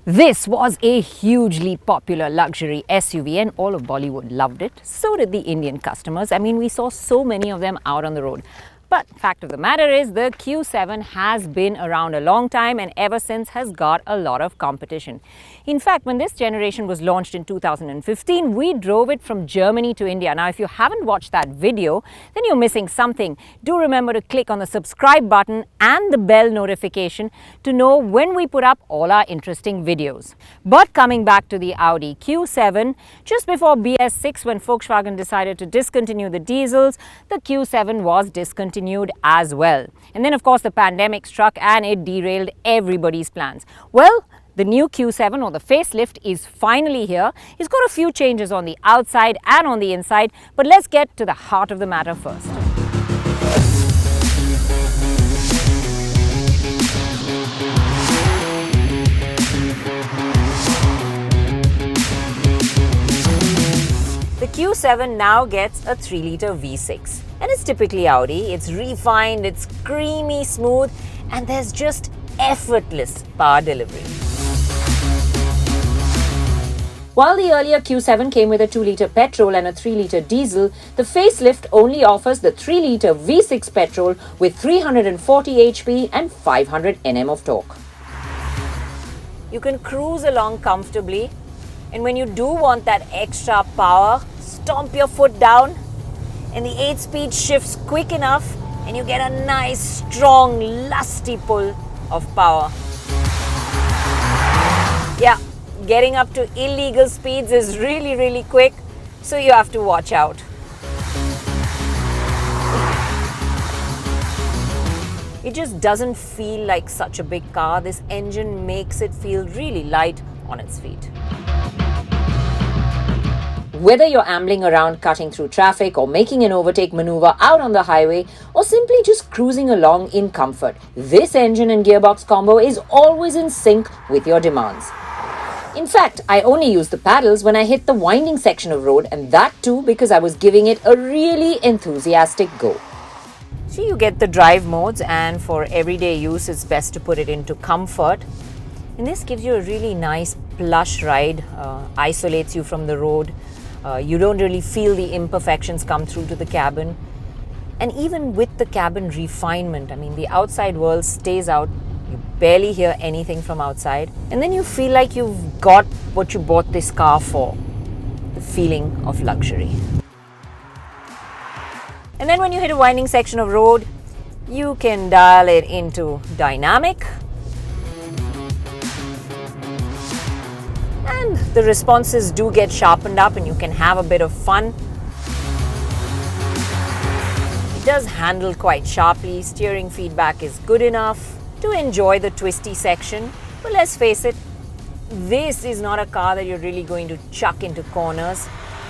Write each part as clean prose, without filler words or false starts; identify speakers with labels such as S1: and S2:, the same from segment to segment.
S1: This was a hugely popular luxury SUV and all of Bollywood loved it. So did the Indian customers. I mean, we saw so many of them out on the road. But fact of the matter is the Q7 has been around a long time and ever since has got a lot of competition. In fact, when this generation was launched in 2015, we drove it from Germany to India. Now, if you haven't watched that video, then you're missing something. Do remember to click on the subscribe button and the bell notification to know when we put up all our interesting videos. But coming back to the Audi Q7, just before BS6, when Volkswagen decided to discontinue the diesels, the Q7 was discontinued as well. And then of course the pandemic struck and it derailed everybody's plans. Well, the new Q7 or the facelift is finally here. It's got a few changes on the outside and on the inside, but let's get to the heart of the matter first. The Q7 now gets a 3-litre V6 and it's typically Audi. It's refined, it's creamy smooth and there's just effortless power delivery. While the earlier Q7 came with a 2-litre petrol and a 3-litre diesel, the facelift only offers the 3-litre V6 petrol with 340 HP and 500 Nm of torque. You can cruise along comfortably, and when you do want that extra power, stomp your foot down and the 8-speed shifts quick enough and you get a nice, strong, lusty pull of power. Yeah, getting up to illegal speeds is really quick, so you have to watch out. It just doesn't feel like such a big car. This engine makes it feel really light on its feet. Whether you're ambling around cutting through traffic or making an overtake maneuver out on the highway or simply just cruising along in comfort, this engine and gearbox combo is always in sync with your demands. In fact, I only use the paddles when I hit the winding section of road, and that too because I was giving it a really enthusiastic go. So you get the drive modes, and for everyday use it's best to put it into comfort. And this gives you a really nice plush ride, isolates you from the road. You don't really feel the imperfections come through to the cabin. And even with the cabin refinement, I mean, the outside world stays out. You barely hear anything from outside. And then you feel like you've got what you bought this car for. The feeling of luxury. And then when you hit a winding section of road, you can dial it into dynamic. And the responses do get sharpened up and you can have a bit of fun. It does handle quite sharply. Steering feedback is good enough to enjoy the twisty section. But let's face it, this is not a car that you're really going to chuck into corners.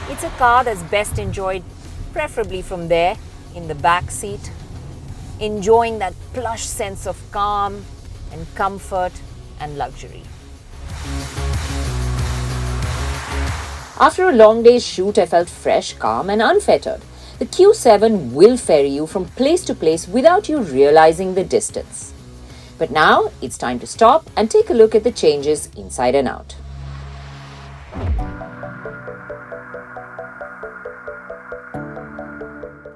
S1: It's a car that's best enjoyed preferably from there in the back seat, enjoying that plush sense of calm and comfort and luxury. After a long day's shoot, I felt fresh, calm and unfettered. The Q7 will ferry you from place to place without you realizing the distance. But now it's time to stop and take a look at the changes inside and out.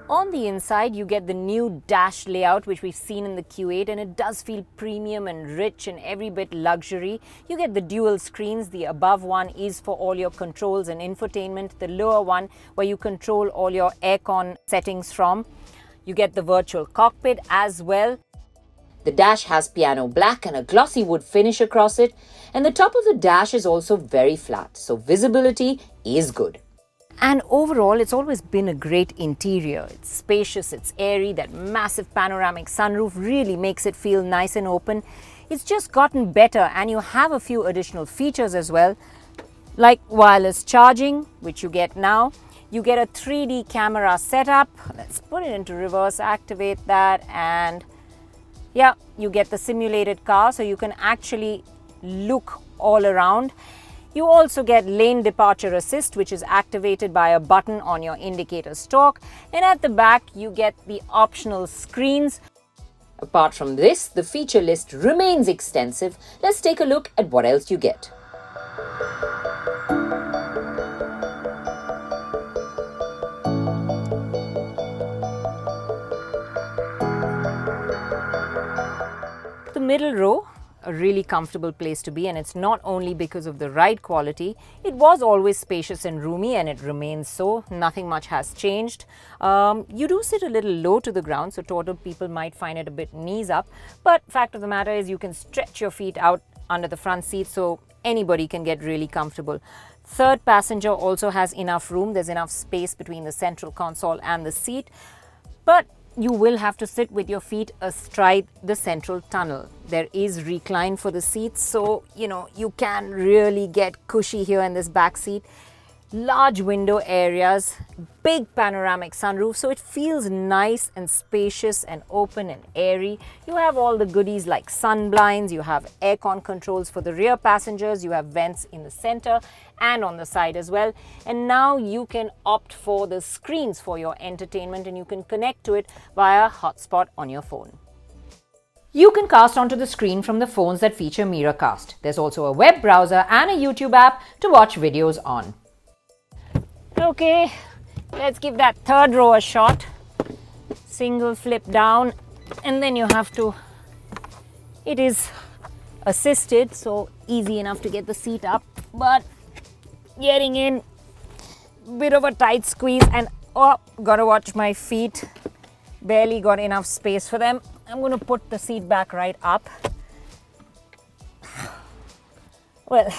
S1: On the inside, you get the new dash layout which we've seen in the Q8, and it does feel premium and rich and every bit luxury. You get the dual screens. The above one is for all your controls and infotainment. The lower one where you control all your aircon settings from. You get the virtual cockpit as well. The dash has piano black and a glossy wood finish across it, and the top of the dash is also very flat, so visibility is good. And overall, it's always been a great interior. It's spacious, it's airy, that massive panoramic sunroof really makes it feel nice and open. It's just gotten better, and you have a few additional features as well, like wireless charging, which you get now. You get a 3D camera setup. Let's put it into reverse, activate that, and yeah, you get the simulated car, so you can actually look all around. You also get lane departure assist, which is activated by a button on your indicator stalk. And at the back, you get the optional screens. Apart from this, the feature list remains extensive. Let's take a look at what else you get. The middle row, a really comfortable place to be, and it's not only because of the ride quality. It was always spacious and roomy, and it remains so. Nothing much has changed. You do sit a little low to the ground, so taller people might find it a bit knees up, but fact of the matter is you can stretch your feet out under the front seat, so anybody can get really comfortable. Third passenger also has enough room. There's enough space between the central console and the seat, but you will have to sit with your feet astride the central tunnel. There is recline for the seats, so you can really get cushy here in this back seat. Large window areas, big panoramic sunroof, so it feels nice and spacious and open and airy. You have all the goodies like sun blinds, you have aircon controls for the rear passengers, you have vents in the center and on the side as well. And now you can opt for the screens for your entertainment, and you can connect to it via hotspot on your phone. You can cast onto the screen from the phones that feature Miracast. There's also a web browser and a YouTube app to watch videos on. Okay, let's give that third row a shot. Single flip down, and then you have to, it is assisted, so easy enough to get the seat up, but getting in, bit of a tight squeeze, and gotta watch my feet, barely got enough space for them. I'm going to put the seat back right up. Well,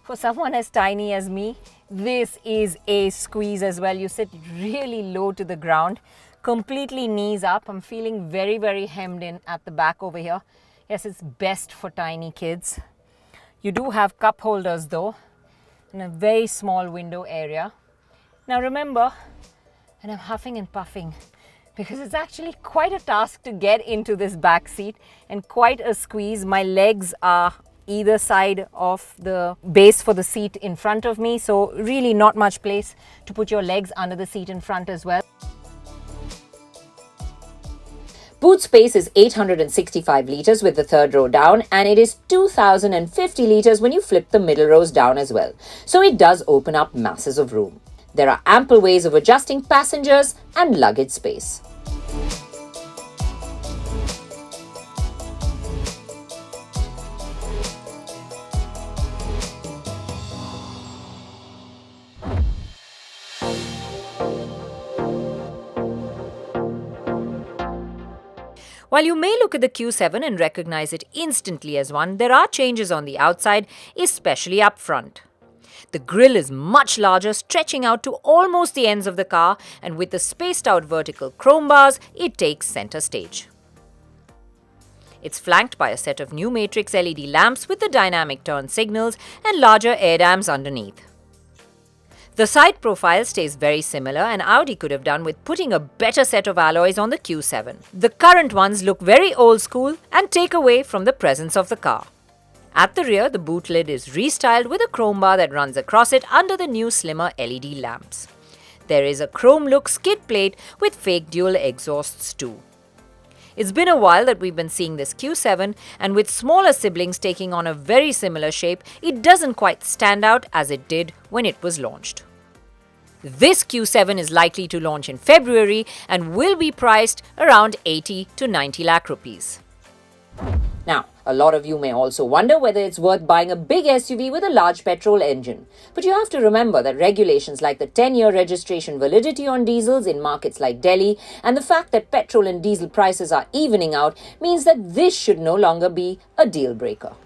S1: for someone as tiny as me, this is a squeeze as well. You sit really low to the ground, completely knees up. I'm feeling very, very hemmed in at the back over here. Yes, it's best for tiny kids. You do have cup holders though, and a very small window area. Now remember, and I'm huffing and puffing because it's actually quite a task to get into this back seat and quite a squeeze. My legs are either side of the base for the seat in front of me, so really not much place to put your legs under the seat in front as well. Boot space is 865 litres with the third row down, and it is 2050 litres when you flip the middle rows down as well. So it does open up masses of room. There are ample ways of adjusting passengers and luggage space. While you may look at the Q7 and recognize it instantly as one, there are changes on the outside, especially up front. The grille is much larger, stretching out to almost the ends of the car, and with the spaced out vertical chrome bars, it takes center stage. It's flanked by a set of new matrix LED lamps with the dynamic turn signals and larger air dams underneath. The side profile stays very similar, and Audi could have done with putting a better set of alloys on the Q7. The current ones look very old school and take away from the presence of the car. At the rear, the boot lid is restyled with a chrome bar that runs across it under the new slimmer LED lamps. There is a chrome look skid plate with fake dual exhausts too. It's been a while that we've been seeing this Q7, and with smaller siblings taking on a very similar shape, it doesn't quite stand out as it did when it was launched. This Q7 is likely to launch in February and will be priced around 80 to 90 lakh rupees. Now, a lot of you may also wonder whether it's worth buying a big SUV with a large petrol engine. But you have to remember that regulations like the 10-year registration validity on diesels in markets like Delhi and the fact that petrol and diesel prices are evening out means that this should no longer be a deal breaker.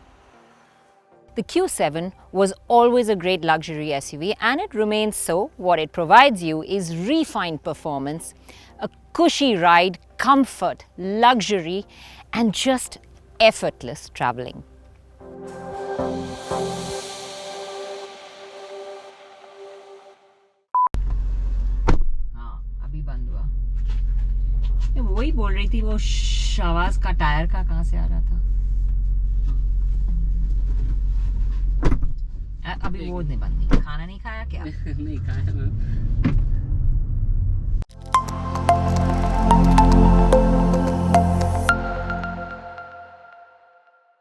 S1: The Q7 was always a great luxury SUV, and it remains so. What it provides you is refined performance, a cushy ride, comfort, luxury, and just effortless traveling. अभी बंद हुआ। वही बोल रही थी, वो आवाज का टायर का कहाँ से आ रहा था? अभी वो नहीं बंद, खाना नहीं खाया क्या? नहीं खाया मैम।